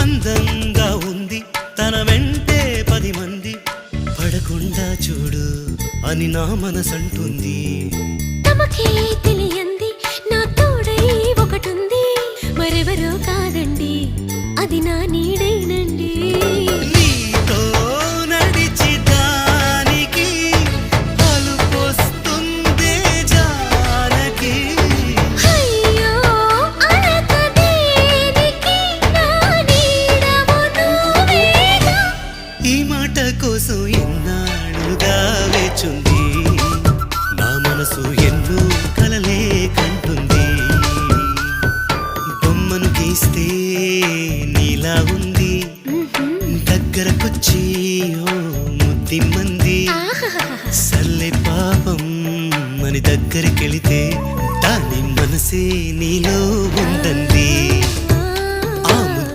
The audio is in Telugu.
అందంగా ఉంది తన వెంటే 10 మంది పడకుండా చూడు అని నా మనసంటుంది. తమకే తెలియంది నా తోడై ఒకటుంది, మరెవరో కాదండి అది నా నీడేనండి. నీతో నడిచి దానికి అలుపొస్తుందే జానకి. అయ్యో అనక దేనికి నా నీడవు నువ్వేగా. ఈ మాట కోసం ఎన్నాళ్ళుగా వేచుంది నా మనసు ఎన్నో కలలే కంటుంది. బొమ్మను గీస్తే నీలా ఉంది దగ్గరకొచ్చి ఓ ముద్దిమ్మంది. సల్లే పాపం అని దగ్గరికెళితే దాని మనసే నీలో ఉందంది.